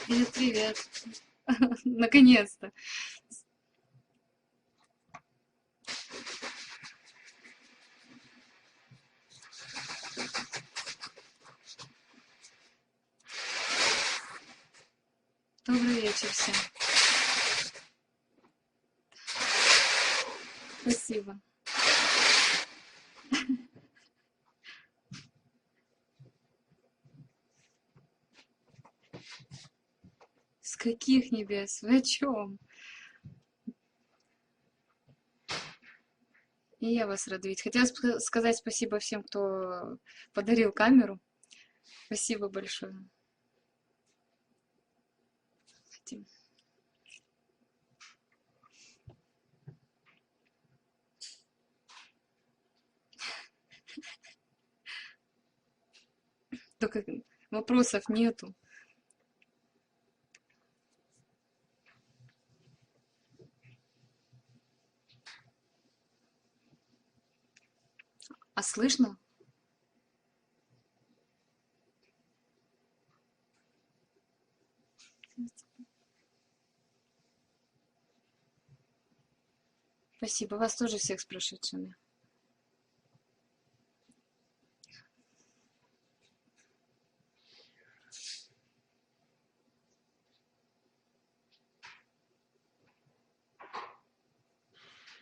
Привет, привет. Наконец-то. Добрый вечер всем. Спасибо. С каких небес? Вы о чем? И я вас рада видеть. Хотела сказать спасибо всем, кто подарил камеру. Спасибо большое. Хотим. Только вопросов нету. А слышно? Спасибо. Вас тоже всех с прошедшими.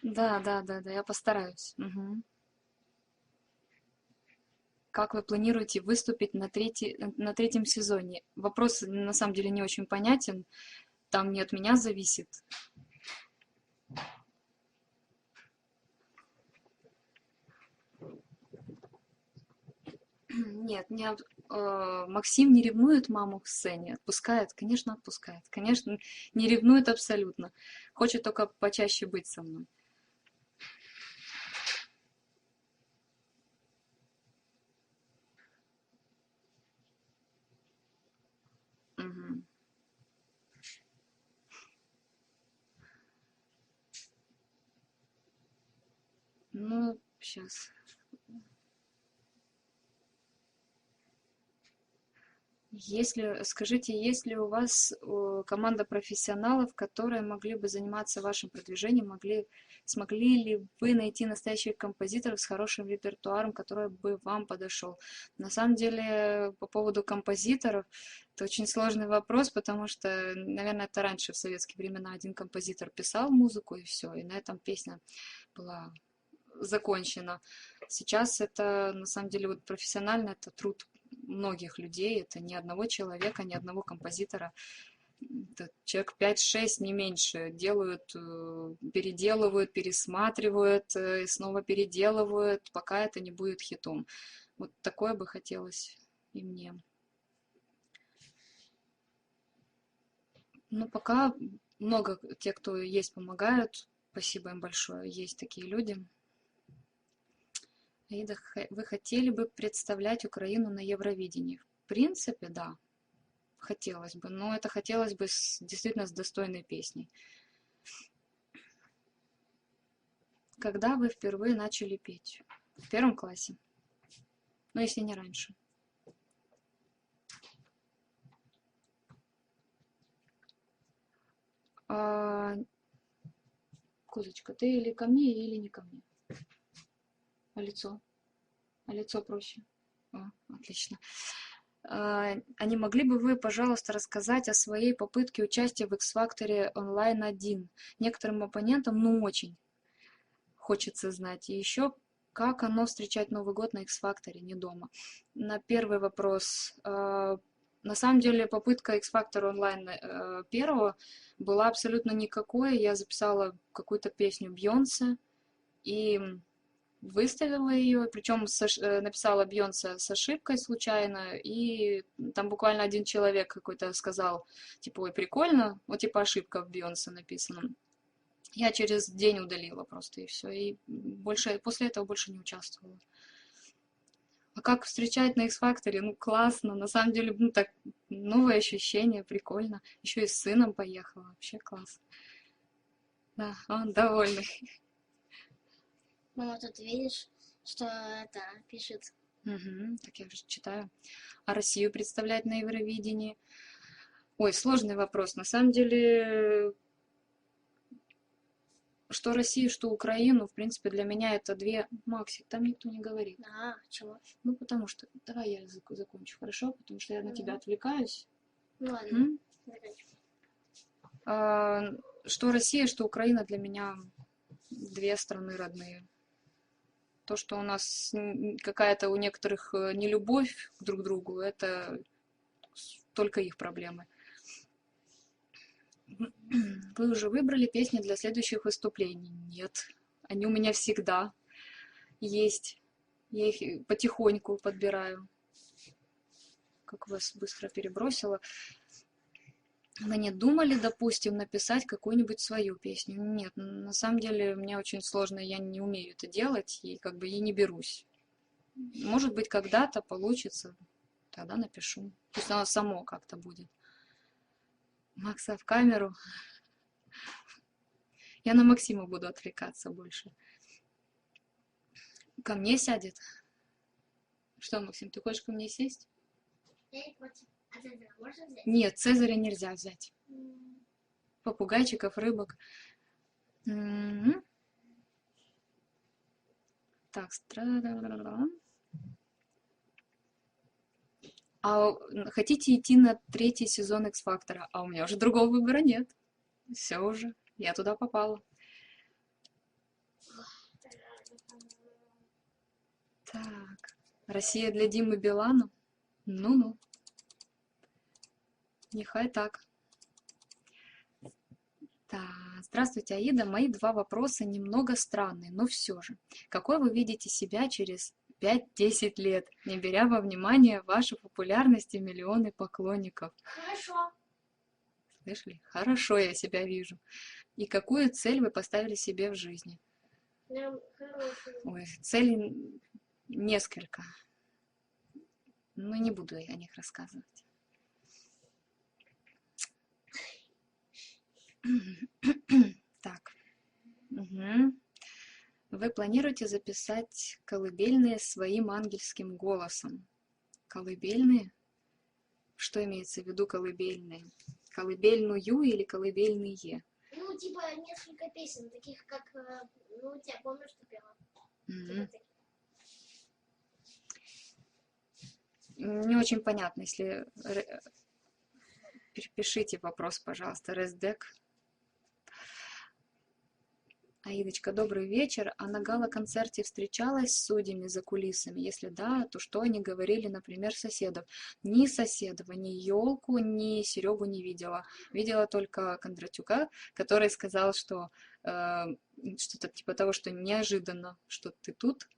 Да, да, да, да, я постараюсь. Мгм. Как вы планируете выступить на третьем сезоне? Вопрос на самом деле не очень понятен. Там не от меня зависит. Нет, Максим не ревнует маму в сцене. Отпускает? Конечно, отпускает. Конечно, не ревнует абсолютно. Хочет только почаще быть со мной. Мгм. Ну, сейчас. Скажите, есть ли у вас команда профессионалов, которые могли бы заниматься вашим продвижением, смогли ли вы найти настоящих композиторов с хорошим репертуаром, который бы вам подошел? На самом деле, по поводу композиторов, это очень сложный вопрос, потому что, наверное, это раньше, в советские времена, один композитор писал музыку, и все, и на этом песня была закончена. Сейчас это, на самом деле, вот профессионально это труд многих людей, это ни одного человека, ни одного композитора. Это человек пять-шесть, не меньше, делают, переделывают, пересматривают, и снова переделывают, пока это не будет хитом. Вот такое бы хотелось и мне. Ну, пока много тех, кто есть, помогают. Спасибо им большое. Есть такие люди. Аида, вы хотели бы представлять Украину на Евровидении? В принципе, да, хотелось бы, но это хотелось бы действительно с достойной песней. Когда вы впервые начали петь? В первом классе, но если не раньше. А, Козочка, ты или ко мне, или не ко мне? А лицо? А лицо проще? Отлично. А не могли бы вы, пожалуйста, рассказать о своей попытке участия в X-Factor онлайн 1? Некоторым оппонентам, ну, очень хочется знать. И еще, как оно встречать Новый год на X-Factor, не дома? На первый вопрос. На самом деле попытка X-Factor онлайн первого была абсолютно никакой. Я записала какую-то песню Бьонсе и выставила ее, причем написала Бьонсе с ошибкой случайно, и там буквально один человек какой-то сказал, типа, ой, прикольно, вот типа ошибка в Бьонсе написана. Я через день удалила просто, и все. И больше, после этого больше не участвовала. А как встречать на X-Factor? Ну, классно. На самом деле, ну, так, новое ощущение, прикольно. Еще и с сыном поехала. Вообще класс. Да, он довольный. Мама, тут видишь, что это пишет? Так я уже читаю. А Россию представлять на Евровидении? Ой, сложный вопрос. На самом деле, что Россию, что Украину, в принципе, для меня это две... Максик, там никто не говорит. Чего? Ну, потому что... Давай я закончу, хорошо? Потому что я на тебя отвлекаюсь. Ну ладно. Что Россия, что Украина для меня две страны родные. То, что у нас какая-то у некоторых нелюбовь друг к другу, это только их проблемы. Вы уже выбрали песни для следующих выступлений? Нет. Они у меня всегда есть. Я их потихоньку подбираю. Как вас быстро перебросила. Вы не думали, допустим, написать какую-нибудь свою песню? Нет, на самом деле мне очень сложно, я не умею это делать и как бы и не берусь. Может быть, когда-то получится, тогда напишу. Пусть оно само как-то будет. Макса в камеру. Я на Максима буду отвлекаться больше. Ко мне сядет. Что, Максим, ты хочешь ко мне сесть? Я не против. А Цезаря можно взять? Нет, Цезаря нельзя взять. Попугайчиков, рыбок. Так, а хотите идти на 3-й сезон X-Factor? А у меня уже другого выбора нет. Все уже, я туда попала. Так, Россия для Димы Билана? Ну-ну. Нехай так. Так, здравствуйте, Аида. Мои два вопроса немного странные, но все же. Какой вы видите себя через 5-10 лет, не беря во внимание вашу популярность и миллионы поклонников? Хорошо. Слышали? Хорошо я себя вижу. И какую цель вы поставили себе в жизни? Ой, целей несколько. Но не буду я о них рассказывать. Так. Угу. Вы планируете записать колыбельные своим ангельским голосом? Колыбельные? Что имеется в виду колыбельные? Колыбельную или колыбельные? Ну, типа несколько песен, таких как, ну, тебя помнишь, что пела? Не очень понятно, если... Перепишите вопрос, пожалуйста, Рездек. Аидочка, добрый вечер. А на гала-концерте встречалась с судьями за кулисами? Если да, то что они говорили, например, соседов? Ни Соседова, ни Елку, ни Серегу не видела. Видела только Кондратюка, который сказал, что что-то типа того, что неожиданно, что ты тут.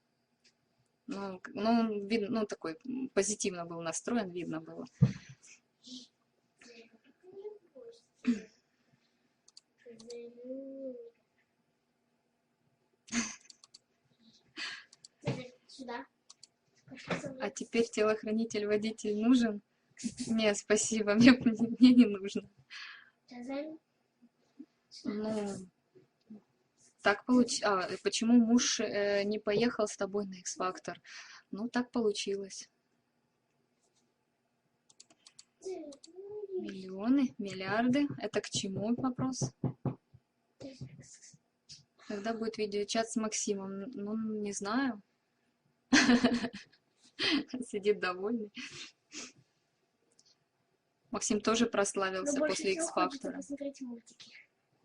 Ну, он такой позитивно был настроен, видно было. Сюда. А теперь телохранитель-водитель нужен? Нет, спасибо, мне не нужно. Ну, так получилось. Почему муж не поехал с тобой на X-Factor? Ну, так получилось. Миллионы, миллиарды. Это к чему вопрос? Когда будет видеочат с Максимом? Ну, не знаю. Сидит довольный. Максим тоже прославился после X-Factor.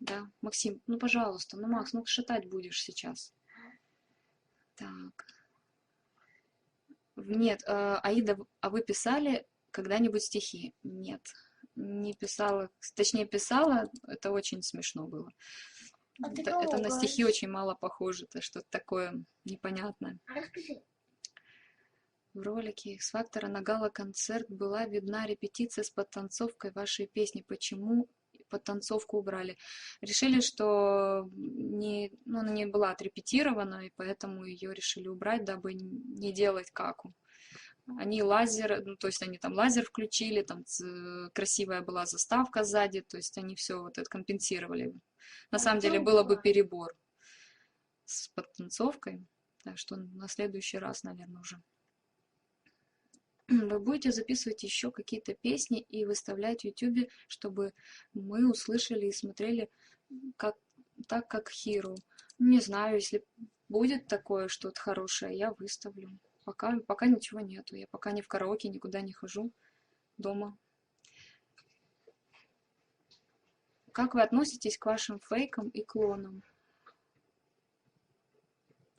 Да, Максим, ну пожалуйста, ну Макс, ну шатать будешь сейчас. Так. Нет, Аида, а вы писали когда-нибудь стихи? Нет, не писала. Точнее, писала, это очень смешно было. Это на стихи очень мало похоже, это что-то такое непонятное. В ролике X-Factor на гала-концерт была видна репетиция с подтанцовкой вашей песни. Почему подтанцовку убрали? Решили, что она не была отрепетирована, и поэтому ее решили убрать, дабы не делать каку. Они лазер, ну, то есть они там лазер включили, там красивая была заставка сзади, то есть они все вот это компенсировали. На самом деле было бы перебор с подтанцовкой, так что на следующий раз, наверное, уже. Вы будете записывать еще какие-то песни и выставлять в YouTube, чтобы мы услышали и смотрели как, так, как Hero. Не знаю, если будет такое что-то хорошее, я выставлю. Пока ничего нету. Я пока ни в караоке, никуда не хожу. Дома. Как вы относитесь к вашим фейкам и клонам?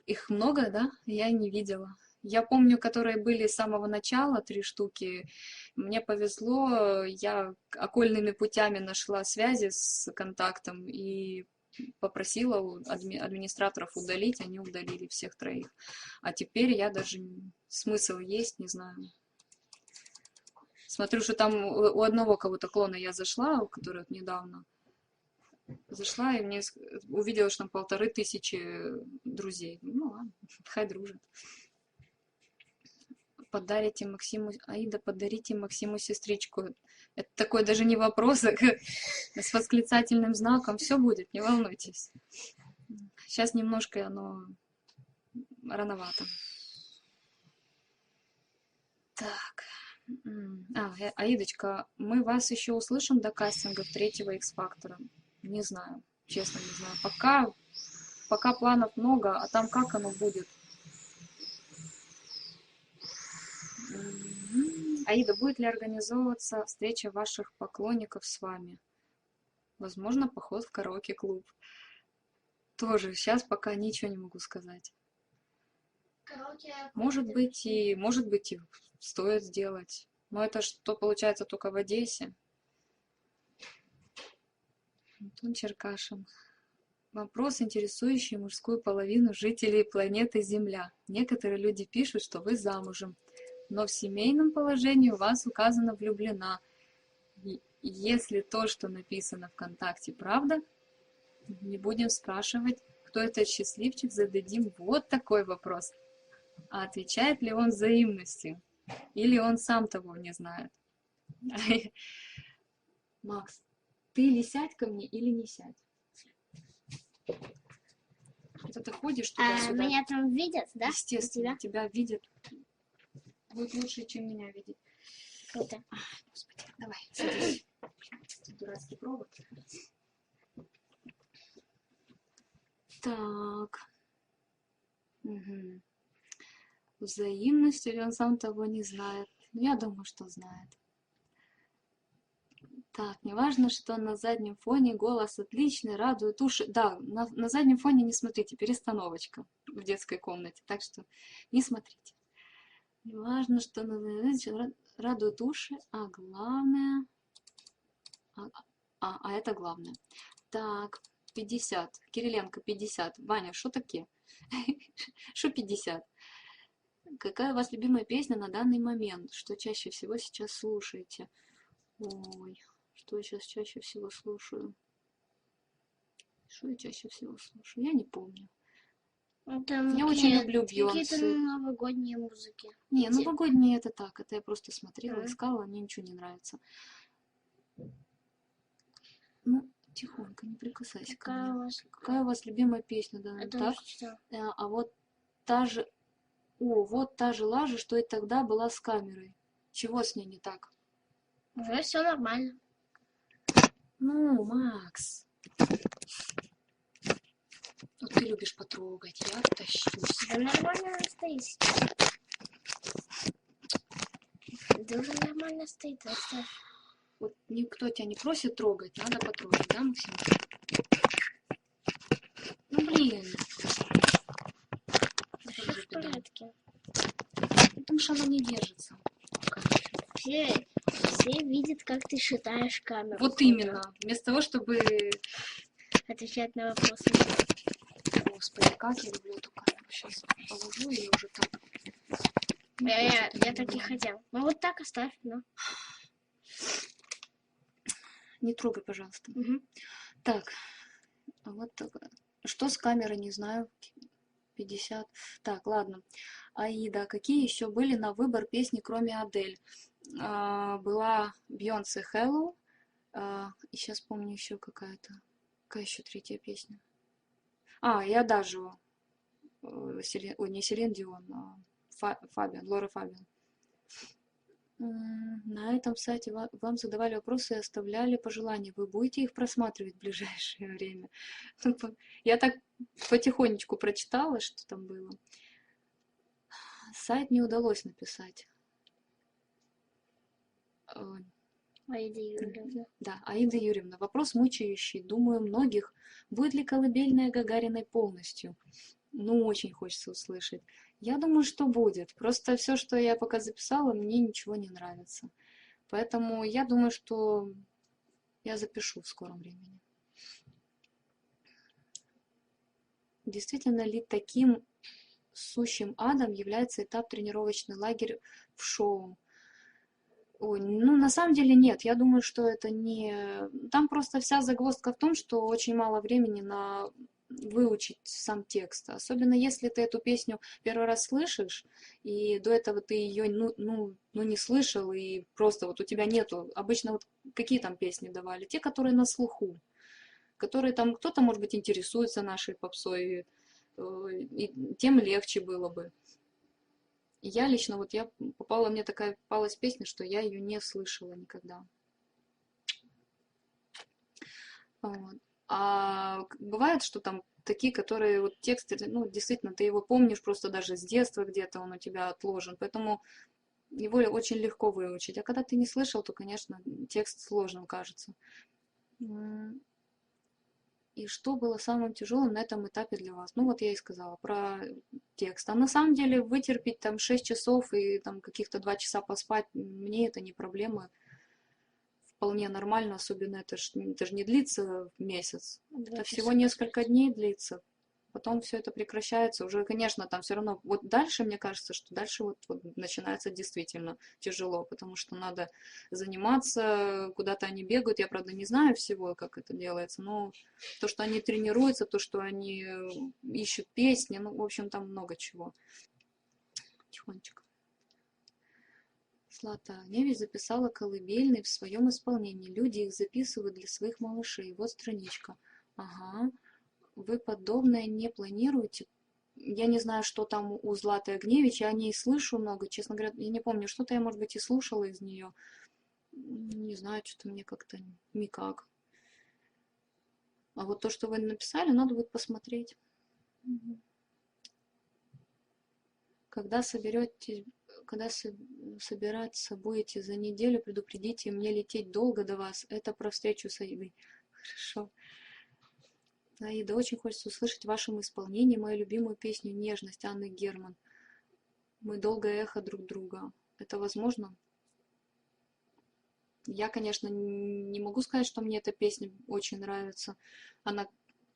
Их много, да? Я не видела. Я помню, которые были с самого начала, 3 штуки. Мне повезло, я окольными путями нашла связи с контактом и попросила у администраторов удалить, они удалили всех 3. А теперь я даже смысл есть, не знаю. Смотрю, что там у одного кого-то клона я зашла, который вот недавно зашла, и мне увидела, что там 1500 друзей. Ну ладно, хай дружат. Подарите Максиму, Аида, подарите Максиму сестричку. Это такой даже не вопрос, а с восклицательным знаком. Все будет, не волнуйтесь. Сейчас немножко оно рановато. Так. Аидочка, мы вас еще услышим до кастинга 3-го X-фактора? Не знаю, честно не знаю. Пока планов много, а там как оно будет? Аида, будет ли организовываться встреча ваших поклонников с вами? Возможно, поход в караоке-клуб. Тоже сейчас пока ничего не могу сказать. Может быть и стоит сделать. Но это что получается только в Одессе. Антон Черкашин. Вопрос, интересующий мужскую половину жителей планеты Земля. Некоторые люди пишут, что вы замужем, но в семейном положении у вас указано влюблена. Если то, что написано ВКонтакте, правда, не будем спрашивать, кто этот счастливчик, зададим вот такой вопрос. А отвечает ли он взаимностью? Или он сам того не знает? Макс, ты или сядь ко мне, или не сядь? Это ты ходишь туда-сюда. Меня там видят, да? Естественно, тебя видят. Будет лучше, чем меня видеть. Круто. Господи, давай, садись. Дурацкий провод. Так. Угу. Взаимность, или он сам того не знает? Я думаю, что знает. Так, неважно, что на заднем фоне голос отличный, радует уши. Да, на заднем фоне не смотрите, перестановочка в детской комнате, так что не смотрите. Неважно, что радует уши, а главное... это главное. Так, 50. Кириленко, 50. Ваня, что такие? Что 50? Какая у вас любимая песня на данный момент? Что чаще всего сейчас слушаете? Ой, что я сейчас чаще всего слушаю? Что я чаще всего слушаю? Я не помню. Я очень люблю Бейонсе. Какие-то новогодние музыки. Не, новогодние это так. Это я просто смотрела, искала, мне ничего не нравится. Ну, тихонько, не прикасайся ко мне. Какая у вас любимая песня? Да, так. А вот та же... вот та же лажа, что и тогда была с камерой. Чего с ней не так? Уже все нормально. Ну, Макс. Вот ты любишь потрогать, я тащусь. Да нормально стоит сейчас. Да уже нормально стоит, оставь. Вот никто тебя не просит трогать, надо потрогать, да, Максим? Ну, блин. Все в порядке. Потому что она не держится. Все видят, как ты считаешь камеру. Вот именно. Вместо того, чтобы... отвечать на вопросы. Господи, как я люблю эту камеру. Сейчас положу ее уже так. Я так и хотел. Ну вот так оставь, ну. Не трогай, пожалуйста. Угу. Так. Вот так. Что с камерой, не знаю. 50. Так, ладно. Аида, какие еще были на выбор песни, кроме Адель? Была Бейонсе Hello. И сейчас помню еще какая-то. Какая еще 3-я песня? И Адажио. Не Селен Дион, а Фабиан, Лора Фабиан. На этом сайте вам задавали вопросы и оставляли пожелания. Вы будете их просматривать в ближайшее время? Я так потихонечку прочитала, что там было. Сайт не удалось написать. Аида Юрьевна. Да, Аида Юрьевна. Вопрос мучающий. Думаю, многих. Будет ли колыбельная Гагариной полностью? Ну, очень хочется услышать. Я думаю, что будет. Просто все, что я пока записала, мне ничего не нравится. Поэтому я думаю, что я запишу в скором времени. Действительно ли таким сущим адом является этап тренировочный лагерь в шоу? Ой, ну на самом деле нет, я думаю, что это не... Там просто вся загвоздка в том, что очень мало времени на выучить сам текст. Особенно если ты эту песню первый раз слышишь, и до этого ты ее не слышал, и просто вот у тебя нету... Обычно вот какие там песни давали? Те, которые на слуху, которые там кто-то, может быть, интересуется нашей попсой, и тем легче было бы. Я лично, вот я попала, мне такая попалась песня, что я ее не слышала никогда. Вот. А бывает, что там такие, которые вот тексты, ну, действительно, ты его помнишь просто даже с детства где-то, он у тебя отложен, поэтому его очень легко выучить. А когда ты не слышал, то, конечно, текст сложным кажется. И что было самым тяжелым на этом этапе для вас? Ну, вот я и сказала про текст. А на самом деле вытерпеть там 6 часов и там каких-то 2 часа поспать, мне это не проблема. Вполне нормально, особенно это ж не длится месяц. Это всего несколько дней длится. Потом все это прекращается. Уже, конечно, там все равно... Вот дальше, мне кажется, что дальше вот начинается действительно тяжело, потому что надо заниматься, куда-то они бегают. Я, правда, не знаю всего, как это делается, но то, что они тренируются, то, что они ищут песни, ну, в общем, там много чего. Тихонечко. Злата Огневич записала колыбельные в своем исполнении. Люди их записывают для своих малышей. Вот страничка. Ага. Вы подобное не планируете? Я не знаю, что там у Златы Огневич, я о ней слышу много, честно говоря, я не помню, что-то я, может быть, и слушала из нее. Не знаю, что-то мне как-то никак. А вот то, что вы написали, надо будет посмотреть. Когда собираться будете за неделю, предупредите, мне лететь долго до вас. Это про встречу с Аидой. Хорошо. Аида, очень хочется услышать в вашем исполнении мою любимую песню «Нежность» Анны Герман. Мы долгое эхо друг друга. Это возможно? Я, конечно, не могу сказать, что мне эта песня очень нравится. Она,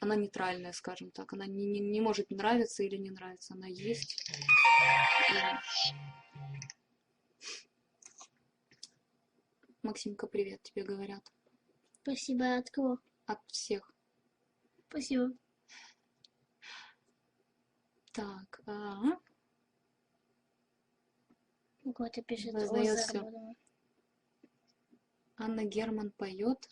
она нейтральная, скажем так. Она не может нравиться или не нравиться. Она есть. Максимка, привет, тебе говорят. Спасибо. От кого? От всех. Спасибо. Так, Кто-то пишет Воздает Озер. все. Анна Герман поет.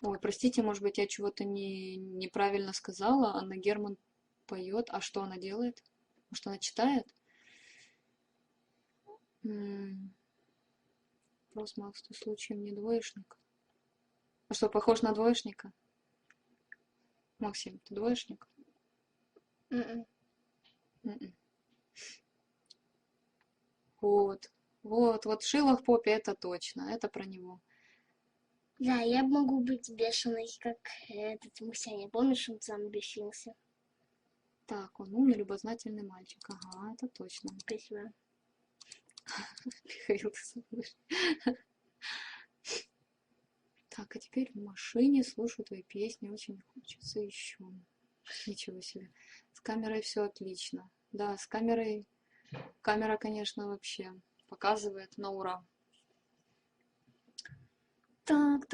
Ой, простите, может быть, я чего-то неправильно сказала. Анна Герман поет. А что она делает? Может, она читает? Вопрос, Макс, ты случаем не двоечник? А что, похож на двоечника? Максим, ты двоечник? Вот, шило в попе, это точно, это про него. Да, я могу быть бешеной, как этот Мусяня. Помнишь, он сам бесился? Так, он умный, любознательный мальчик. Ага, это точно. Спасибо. Михаил, ты слышишь? Так, а теперь в машине слушаю твои песни, очень хочется еще. Ничего себе. С камерой все отлично. Да, с камерой... Камера, конечно, вообще показывает на ура. Так.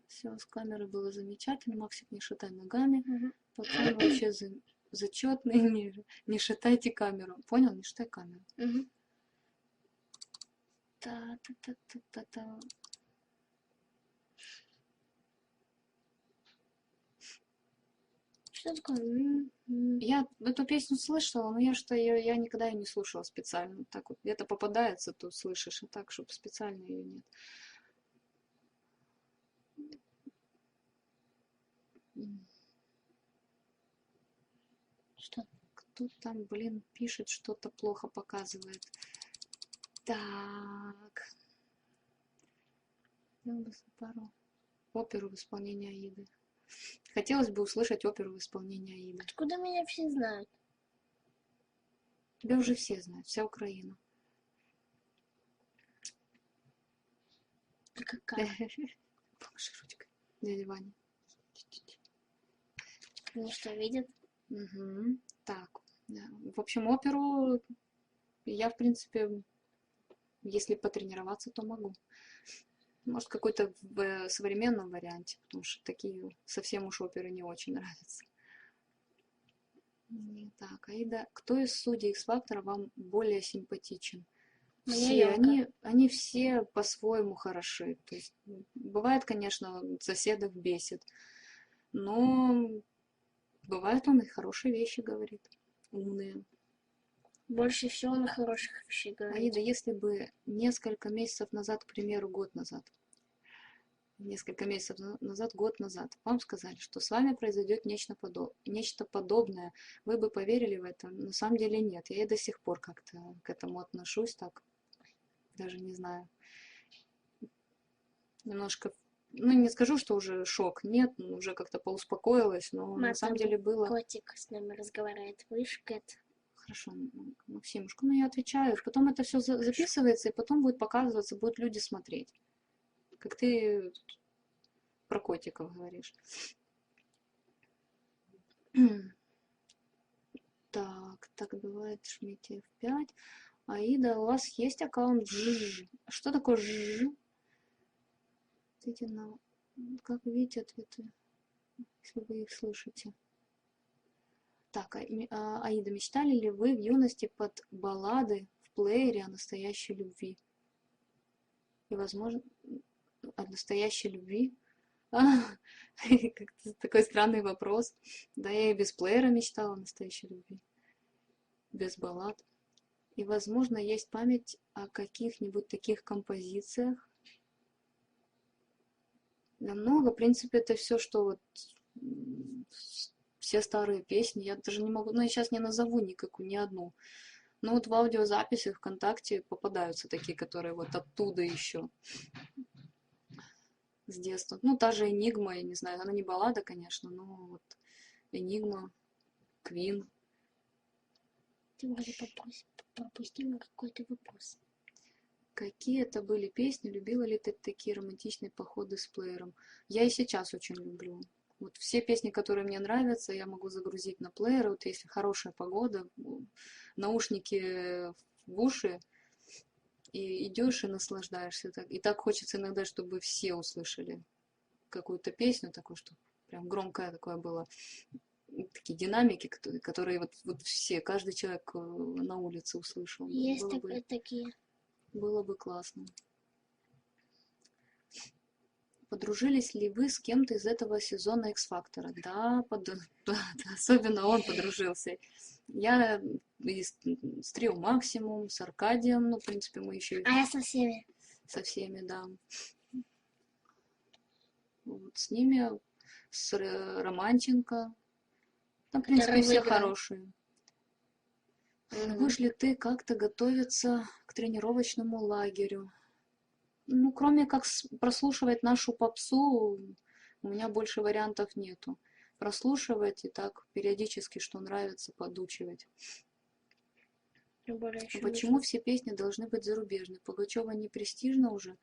Все, с камерой было замечательно. Максик, не шатай ногами. Пацан вообще зачетный. Не шатайте камеру. Понял? Не шатай камеру. Та-та-та-та-та-та. Что такое? Я эту песню слышала, но я никогда ее не слушала специально. Так вот, где-то попадается, то слышишь, а так, чтобы специально ее нет. Что? Кто там, блин, пишет, что-то плохо показывает. Так. Пару. Оперу в исполнении Аиды. Хотелось бы услышать оперу в исполнении Аиды. Откуда меня все знают? Тебя уже все знают, вся Украина. Да какая? Помаши ручкой, дядя Ваня. Они что, видят? Угу. Так, да. В общем, оперу я, в принципе, если потренироваться, то могу. Может, какой-то в современном варианте, потому что такие совсем уж оперы не очень нравятся. Так, Аида, кто из судей X-Factor вам более симпатичен? Все, они все по-своему хороши. То есть, бывает, конечно, соседов бесит, но бывает, он и хорошие вещи говорит, умные. Больше всего на хороших вещей говорит. Аида, если бы несколько месяцев назад, к примеру, год назад, год назад, вам сказали, что с вами произойдет нечто подобное, вы бы поверили в это? На самом деле нет. Я и до сих пор как-то к этому отношусь так, даже не знаю. Немножко, ну не скажу, что уже шок, нет, уже как-то поуспокоилась, но на самом деле было... Котик с нами разговаривает, слышишь, Кэт? Хорошо, Максимушка, ну я отвечаю, потом это все записывается, и потом будет показываться, будут люди смотреть. Как ты про котиков говоришь. Так бывает, жмите F5. Аида, у вас есть аккаунт ЖЖ. Что такое ЖЖ? Как видите ответы, если вы их слышите. Так, Аида, мечтали ли вы в юности под баллады в плеере о настоящей любви? И, возможно, о настоящей любви? Как-то такой странный вопрос. Да, я и без плеера мечтала о настоящей любви. Без баллад. И, возможно, есть память о каких-нибудь таких композициях. Да много, в принципе, это все, что вот все старые песни. Я даже не могу, ну, я сейчас не назову никакую, ни одну. Но вот в аудиозаписях ВКонтакте попадаются такие, которые вот оттуда еще. С детства. Ну, та же Энигма, я не знаю, она не баллада, конечно, но вот Энигма, Квин. Ты вроде пропустила какой-то вопрос. Какие это были песни? Любила ли ты такие романтичные походы с плеером? Я и сейчас очень люблю. Вот все песни, которые мне нравятся, я могу загрузить на плеер. Вот если хорошая погода, наушники в уши, и идешь и наслаждаешься. И так хочется иногда, чтобы все услышали какую-то песню такую, что прям громкое такое было. Такие динамики, которые вот все, каждый человек на улице услышал. Есть такие. Было бы классно. Подружились ли вы с кем-то из этого сезона X-Factor? Да, особенно он подружился. Я с Трио Максимум, с Аркадием, ну, в принципе, мы еще... А я со всеми. Со всеми, да. Вот, с ними, с Романченко. Там, в принципе, все хорошие. Будешь ли ты как-то готовиться к тренировочному лагерю? Ну, кроме как прослушивать нашу попсу, у меня больше вариантов нету. Прослушивать и так периодически, что нравится, подучивать. Почему все песни должны быть зарубежные? Пугачева не престижно уже?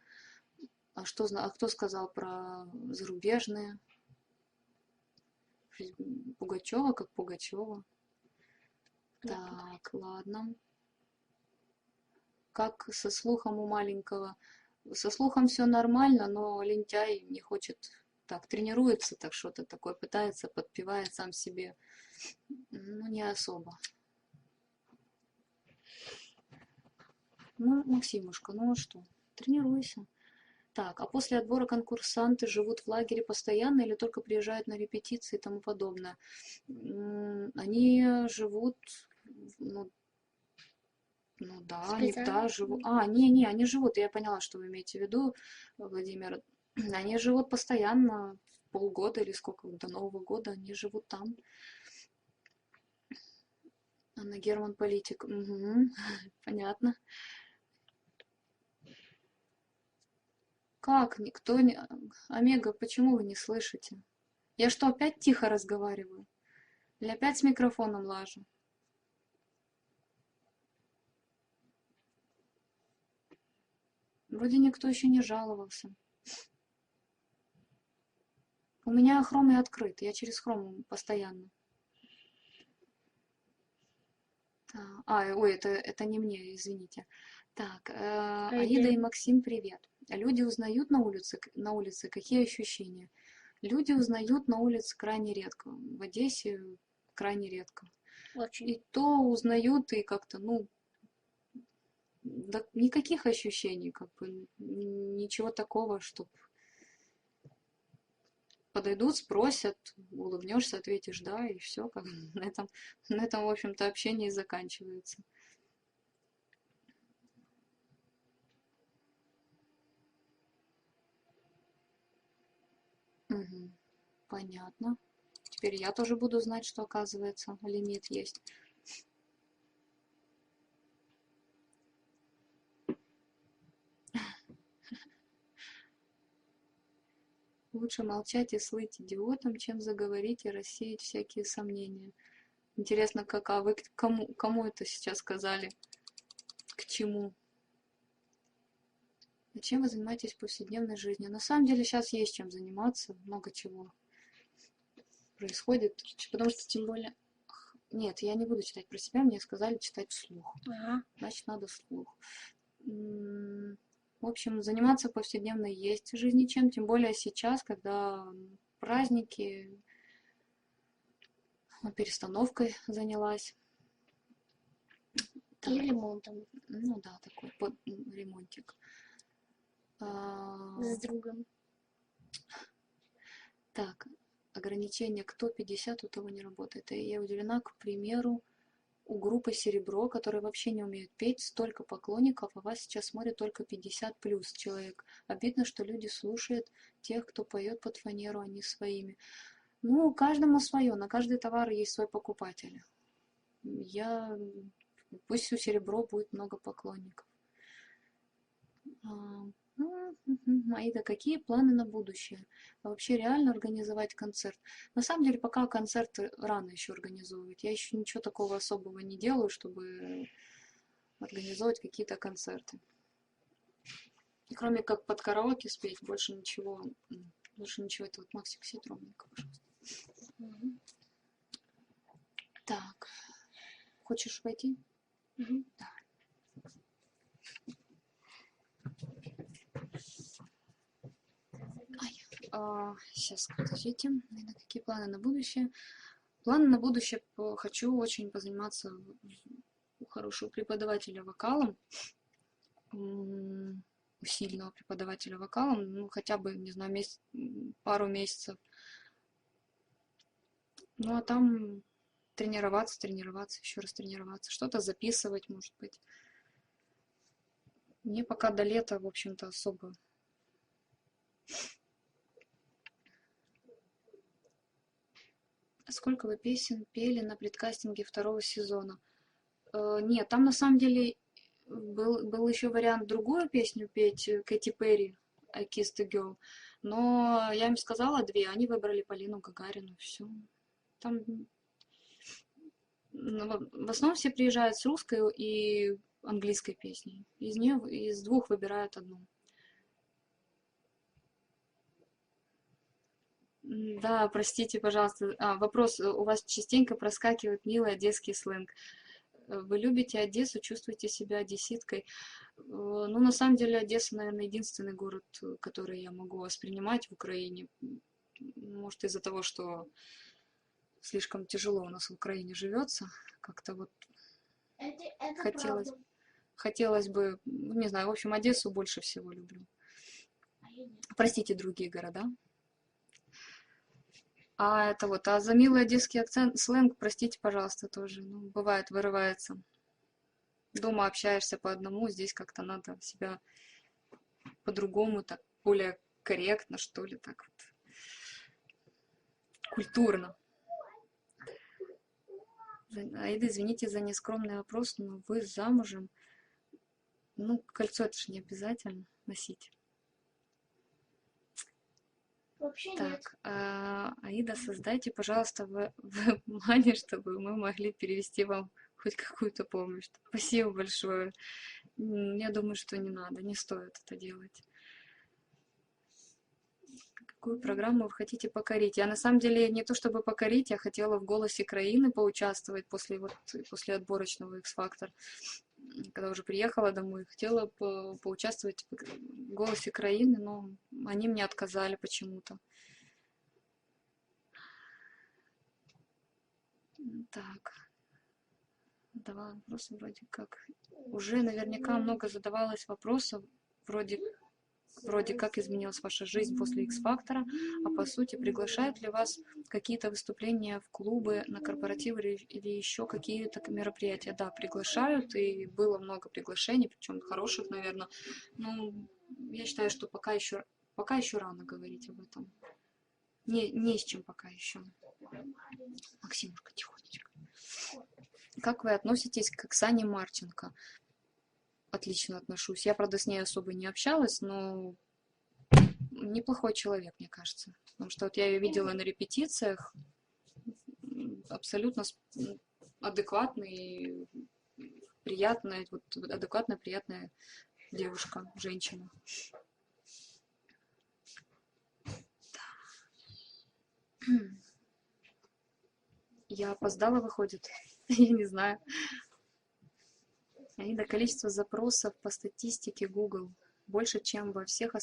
А кто сказал про зарубежные? Пугачева как Пугачева. Так, ладно. Как со слухом у маленького? Со слухом все нормально, но лентяй не хочет, так, тренируется, так что-то такое пытается, подпевает сам себе. Ну, не особо. Ну, Максимушка, ну а что? Тренируйся. Так, а после отбора конкурсанты живут в лагере постоянно или только приезжают на репетиции и тому подобное? Они живут, ну, ну да, они, Специально? да, живут. А, не, они живут, я поняла, что вы имеете в виду, Владимир. Они живут постоянно, полгода или сколько, до Нового года, они живут там. Анна Герман политик. Угу, понятно. Как? Никто не... Омега, почему вы не слышите? Я что, опять тихо разговариваю? Или опять с микрофоном лажу? Вроде никто еще не жаловался. У меня хром и открыт, я через хром постоянно. Ой, это не мне, извините. Так, Аида и Айден. Максим, привет. Люди узнают на улице, какие ощущения? Люди узнают на улице крайне редко. В Одессе крайне редко. Очень. И то узнают, и как-то, ну, да, никаких ощущений, как бы, ничего такого, чтобы подойдут, спросят, улыбнешься, ответишь да, и все, как на этом, в общем-то, общение и заканчивается. Мгм. Понятно. Теперь я тоже буду знать, что, оказывается, лимит есть. Лучше молчать и слыть идиотом, чем заговорить и рассеять всякие сомнения. Интересно, а вы кому это сейчас сказали? К чему? А чем вы занимаетесь в повседневной жизни? На самом деле сейчас есть чем заниматься, много чего происходит, потому что тем более... Нет, я не буду читать про себя, мне сказали читать вслух. Ага. Значит, надо вслух. В общем, заниматься повседневно есть в жизни чем, тем более сейчас, когда праздники, перестановкой занялась. И Так, ремонтом. ну да, такой ремонтик. А, С другом. Так, ограничение кто 50, у того не работает. И я удивлена, к примеру, у группы «Серебро», которые вообще не умеют петь, столько поклонников, а вас сейчас смотрит только 50 плюс человек. Обидно, что люди слушают тех, кто поет под фанеру, а не своими. Ну, каждому свое, на каждый товар есть свой покупатель. Я... Пусть у «Серебро» будет много поклонников. Аида, какие планы на будущее? А вообще реально организовать концерт? На самом деле, пока концерты рано еще организовывать. Я еще ничего такого особого не делаю, чтобы организовать какие-то концерты. И кроме как под караоке спеть, больше ничего. Больше ничего. Это вот Максик, сядь ровненько, пожалуйста. Мгм. Так, хочешь войти? Мгм. Да. Сейчас, подождите. На какие планы на будущее? Планы на будущее. Хочу очень позаниматься у хорошего преподавателя вокалом. У сильного преподавателя вокалом. Ну, хотя бы, не знаю, пару месяцев. Ну, а там тренироваться, еще раз тренироваться. Что-то записывать, может быть. Мне пока до лета, в общем-то, особо. Сколько вы песен пели на предкастинге второго сезона? Нет, там на самом деле был еще вариант другую песню петь, Кэти Перри, I Kissed a Girl. Но я им сказала две, они выбрали Полину Гагарину, все. Там в основном все приезжают с русской и английской песней. Из двух выбирают одну. Да, простите, пожалуйста. Вопрос. У вас частенько проскакивает милый одесский сленг. Вы любите Одессу, чувствуете себя одесситкой? Ну, на самом деле, Одесса, наверное, единственный город, который я могу воспринимать в Украине. Может, из-за того, что слишком тяжело у нас в Украине живется. Как-то вот Это хотелось, правда. хотелось бы, ну, не знаю, в общем, Одессу больше всего люблю. Простите, другие города. А это вот, а за милый одесский акцент, сленг, простите, пожалуйста, тоже. Ну, бывает, вырывается. Дома общаешься по одному, здесь как-то надо себя по-другому, так более корректно, что ли, так вот. Культурно. Аида, извините за нескромный вопрос, но вы замужем? Ну, кольцо это же не обязательно носить. Вообще нет. Так, Аида, создайте, пожалуйста, в плане, чтобы мы могли перевести вам хоть какую-то помощь. Спасибо большое. Я думаю, что не надо, не стоит это делать. Какую программу вы хотите покорить? Я на самом деле не то чтобы покорить, я хотела в «Голосе Краины» поучаствовать после отборочного X-Factor. Когда уже приехала домой, хотела поучаствовать в «Голосе Краины», но они мне отказали почему-то. Так. Давала вопросы вроде как. Уже наверняка много задавалось вопросов вроде как изменилась ваша жизнь после X-фактора, а по сути приглашают ли вас какие-то выступления в клубы, на корпоративы или еще какие-то мероприятия? Да, приглашают, и было много приглашений, причем хороших, наверное. Но я считаю, что пока еще рано говорить об этом. Не с чем пока еще. Максимушка, тихонечко. Как вы относитесь к Оксане Марченко? Отлично отношусь. Я, правда, с ней особо не общалась, но неплохой человек, мне кажется. Потому что вот я ее видела на репетициях. Абсолютно адекватный, приятная, вот адекватная, приятная девушка, женщина. Я опоздала, выходит? Я не знаю. Аида, количество запросов по статистике Google больше, чем во всех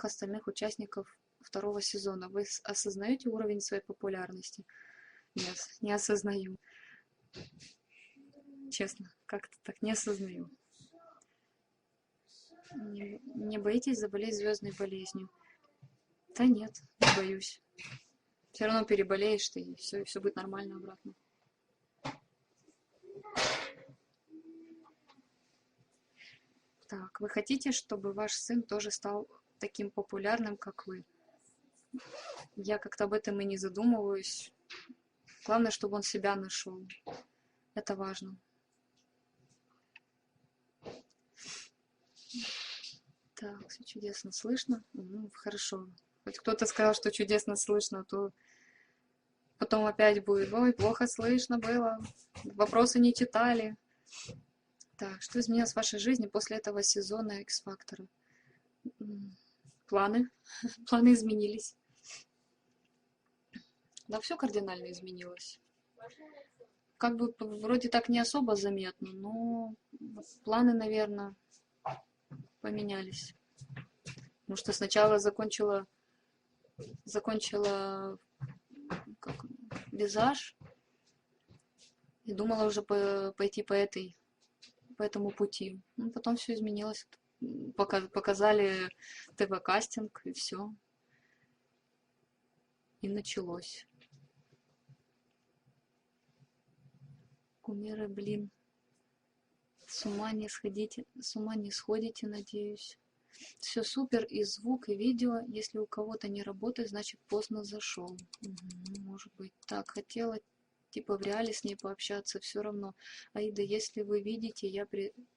остальных участников второго сезона. Вы осознаете уровень своей популярности? Нет, не осознаю. Честно, как-то так не осознаю. Не боитесь заболеть звездной болезнью? Да нет, не боюсь. Все равно переболеешь ты, и все будет нормально обратно. Так, вы хотите, чтобы ваш сын тоже стал таким популярным, как вы? Я как-то об этом и не задумываюсь. Главное, чтобы он себя нашел. Это важно. Так, все чудесно слышно. Хорошо. Хоть кто-то сказал, что чудесно слышно, то потом опять будет: ой, плохо слышно было, вопросы не читали. Так, что изменилось в вашей жизни после этого сезона X-Factor? Планы. Планы изменились. Да, все кардинально изменилось. Как бы вроде так не особо заметно, но планы, наверное, поменялись. Потому что сначала закончила визаж и думала уже пойти по этому пути. Ну, потом все изменилось. Показали ТВ-кастинг, и все. И началось. Кумиры, блин. С ума не сходите, надеюсь. Все супер, и звук, и видео. Если у кого-то не работает, значит поздно зашел. Может быть. Так, хотела типа в реале с ней пообщаться, все равно. Аида, если вы видите, я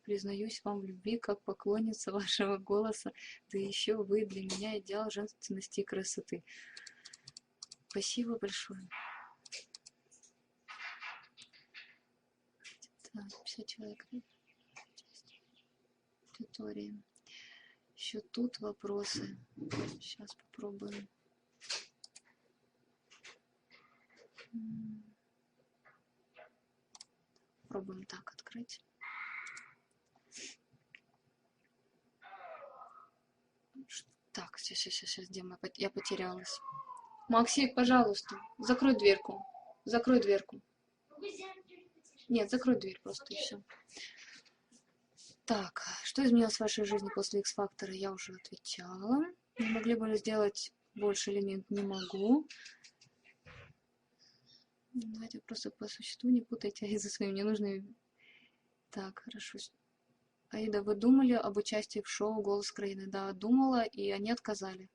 признаюсь вам в любви, как поклонница вашего голоса. Да еще вы для меня идеал женственности и красоты. Спасибо большое. Так, 50 человек. Тутория. Еще тут вопросы. Сейчас попробуем. Пробуем так открыть. Так, сейчас, где я потерялась. Максик, пожалуйста, закрой дверку. Закрой дверку. Нет, закрой дверь просто и все. Так, что изменилось в вашей жизни после X-Factor? Я уже отвечала. Не могли бы сделать больше элемент? Не могу. Давайте просто по существу, не путайте из-за своими ненужными. Так, хорошо. Аида, вы думали об участии в шоу «Голос Украины»? Да, думала, и они отказали.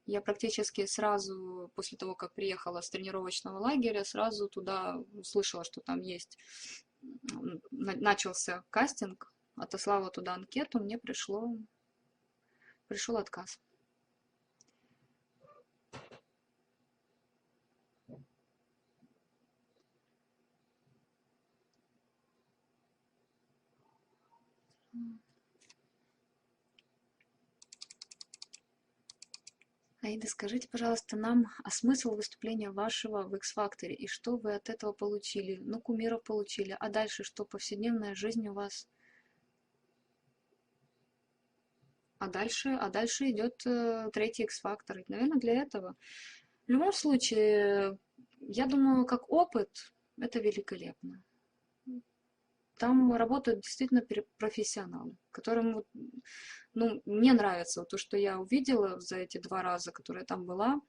Я практически сразу, после того, как приехала с тренировочного лагеря, сразу туда услышала, что там есть, начался кастинг, отослала туда анкету, мне пришел отказ. Аида, скажите, пожалуйста, нам смысл выступления вашего в X-Factor и что вы от этого получили? Ну, кумиров получили, а дальше что, повседневная жизнь у вас? А дальше идет третий X-Factor. Наверное, для этого. В любом случае, я думаю, как опыт, это великолепно. Там работают действительно профессионалы, которым, ну, мне нравится вот то, что я увидела за эти 2 раза, которые я там была.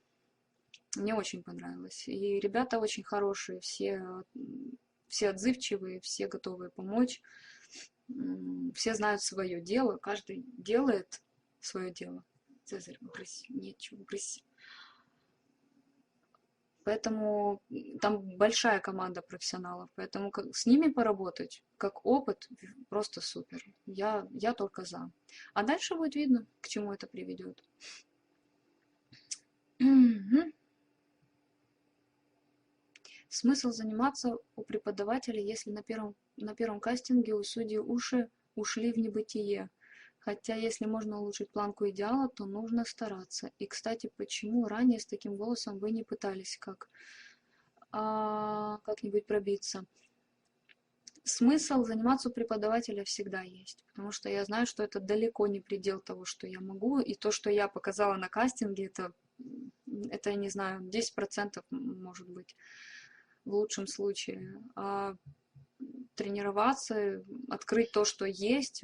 Мне очень понравилось. И ребята очень хорошие, все отзывчивые, все готовые помочь. Все знают свое дело, каждый делает свое дело. Цезарь, грызь, нечего грызть. Поэтому там большая команда профессионалов, поэтому с ними поработать как опыт просто супер. Я только за. А дальше будет видно, к чему это приведет. Смысл заниматься у преподавателя, если на первом кастинге у судей уши ушли в небытие. Хотя, если можно улучшить планку идеала, то нужно стараться. И, кстати, почему ранее с таким голосом вы не пытались как-нибудь пробиться? Смысл заниматься у преподавателя всегда есть, потому что я знаю, что это далеко не предел того, что я могу, и то, что я показала на кастинге, это я не знаю, 10% может быть в лучшем случае. А тренироваться, открыть то, что есть,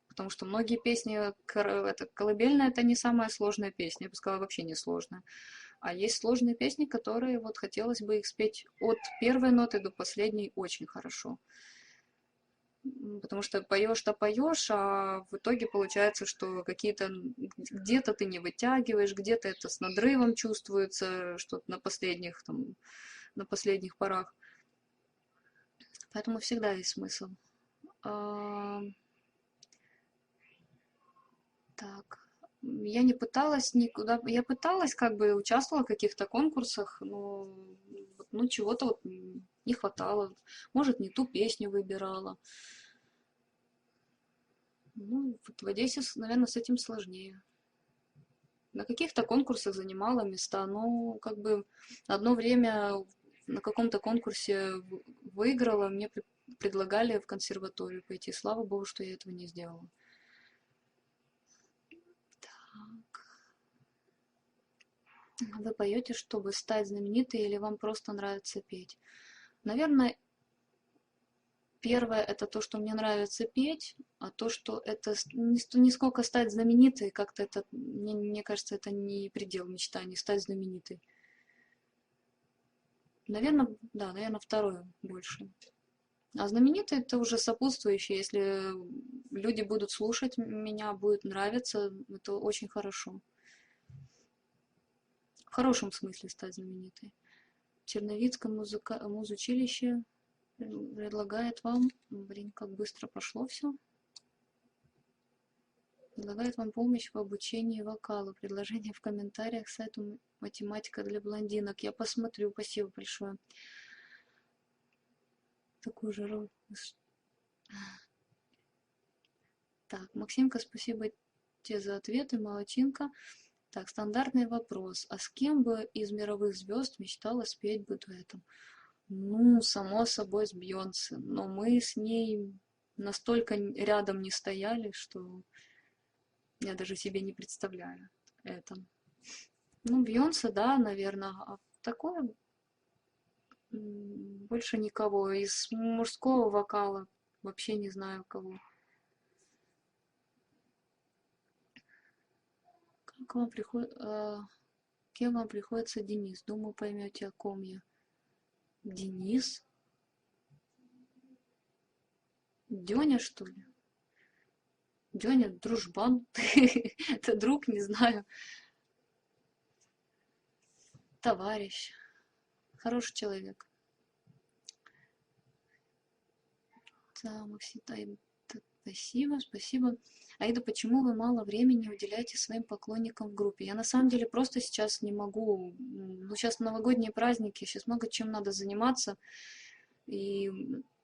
потому что многие песни, это колыбельная, это не самая сложная песня, я бы сказала, вообще не сложная. А есть сложные песни, которые вот хотелось бы их спеть от первой ноты до последней очень хорошо. Потому что поешь-то поешь, а в итоге получается, что где-то ты не вытягиваешь, где-то это с надрывом чувствуется, что-то на последних порах. Поэтому всегда есть смысл. Так, я не пыталась никуда, я пыталась, как бы участвовала в каких-то конкурсах, но ну, чего-то вот не хватало. Может, не ту песню выбирала. Ну, вот в Одессе, наверное, с этим сложнее. На каких-то конкурсах занимала места, но как бы одно время на каком-то конкурсе выиграла, мне предлагали в консерваторию пойти. Слава богу, что я этого не сделала. Вы поете, чтобы стать знаменитой, или вам просто нравится петь? Наверное, первое это то, что мне нравится петь, а то, что это не сколько стать знаменитой, как-то это, мне кажется, это не предел мечтаний, стать знаменитой. Наверное, да, наверное, второе больше. А знаменитый это уже сопутствующее, если люди будут слушать меня, будет нравиться, это очень хорошо. В хорошем смысле стать знаменитой. Черновицкое музучилище предлагает вам, блин, как быстро пошло все, предлагает вам помощь в обучении вокалу. Предложение в комментариях к сайту «Математика для блондинок». Я посмотрю, спасибо большое. Такую же роль. Так, Максимка, спасибо тебе за ответы, молодчинка. Так, стандартный вопрос. А с кем бы из мировых звезд мечтала спеть бы дуэтом? Ну, само собой, с Бейонсе. Но мы с ней настолько рядом не стояли, что я даже себе не представляю это. Ну, Бейонсе, да, наверное. А такое больше никого. Из мужского вокала вообще не знаю кого. Кем вам приходится Денис? Думаю, поймете, о ком я. Денис? Деня, что ли? Деня, дружбан. Это друг, не знаю. Товарищ. Хороший человек. Да, Максим, спасибо, спасибо. Аида, почему вы мало времени уделяете своим поклонникам в группе? Я на самом деле просто сейчас не могу. Ну, сейчас новогодние праздники, сейчас много чем надо заниматься. И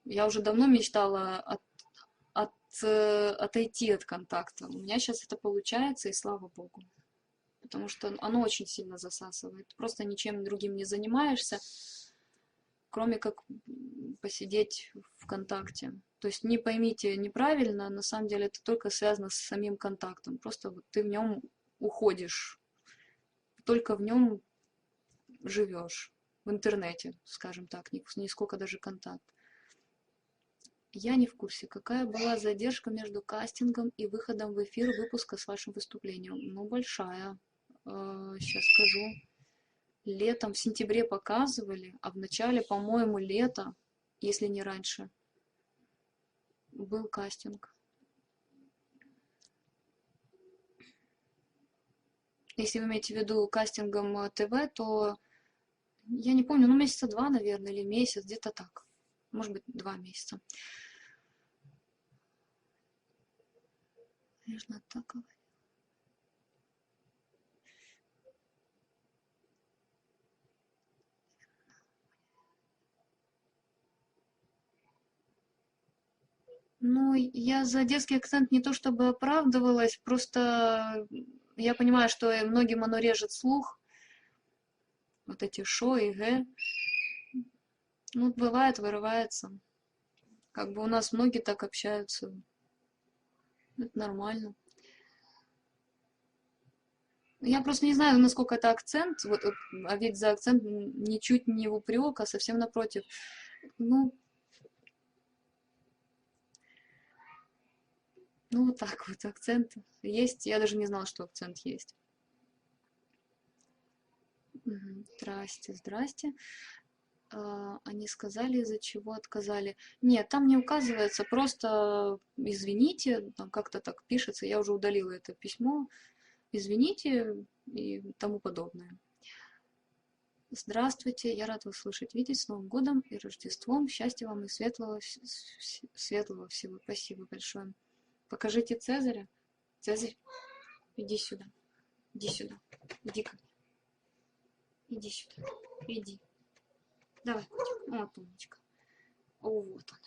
я уже давно мечтала отойти от контакта. У меня сейчас это получается, и слава богу. Потому что оно очень сильно засасывает. Просто ничем другим не занимаешься, кроме как посидеть ВКонтакте. То есть не поймите неправильно, на самом деле это только связано с самим контактом. Просто вот ты в нем уходишь, только в нем живешь, в интернете, скажем так, не сколько даже контакт. Я не в курсе, какая была задержка между кастингом и выходом в эфир выпуска с вашим выступлением. Ну, большая. Сейчас скажу. Летом, в сентябре показывали, а в начале, по-моему, лета, если не раньше, был кастинг. Если вы имеете в виду кастингом ТВ, то я не помню, ну месяца 2, наверное, или месяц, где-то так. Может быть, 2 месяца. Наверное, так говорю. Ну, я за детский акцент не то чтобы оправдывалась, просто я понимаю, что многим оно режет слух. Вот эти шо и г. Ну, бывает, вырывается. Как бы у нас многие так общаются. Это нормально. Я просто не знаю, насколько это акцент, а ведь за акцент ничуть не в упрек, а совсем напротив. Ну вот так вот, акцент есть. Я даже не знала, что акцент есть. Здрасте, здрасте. Они сказали, из-за чего отказали. Нет, там не указывается, просто извините, там как-то так пишется, я уже удалила это письмо. Извините и тому подобное. Здравствуйте, я рад вас слышать, видеть. С Новым годом и Рождеством. Счастья вам и светлого всего. Спасибо большое. Покажите Цезаря. Цезарь, иди сюда. Иди сюда. Иди ко мне. Иди сюда. Иди. Давай, котик. Вот умничка. О, вот он.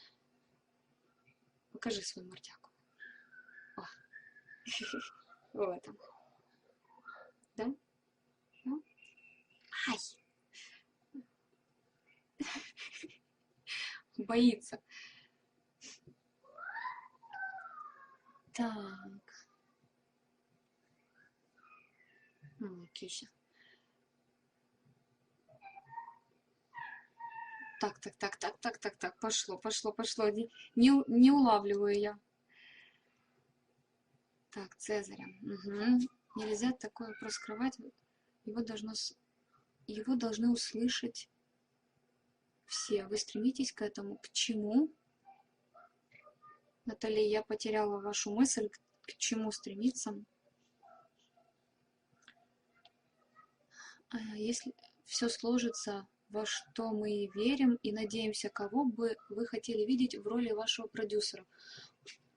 Покажи свою мордяку. О. Вот он. Да? Да? Ай! Боится. Так. Кися. Так. Пошло. Не улавливаю я. Так, Цезаря. Угу. Нельзя такое вопрос скрывать. Его должны услышать все. Вы стремитесь к этому. К чему? Наталья, я потеряла вашу мысль. К чему стремиться? Если все сложится, во что мы и верим, и надеемся, кого бы вы хотели видеть в роли вашего продюсера.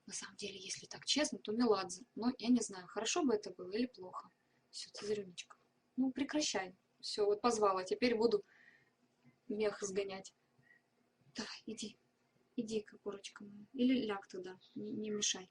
На самом деле, если так честно, то Меладзе. Но я не знаю, хорошо бы это было или плохо. Все, Цезарюнечка. Ну, прекращай. Все, вот позвала. Теперь буду мех сгонять. Давай, иди. Иди, курочка моя. Или ляг туда. Не мешай.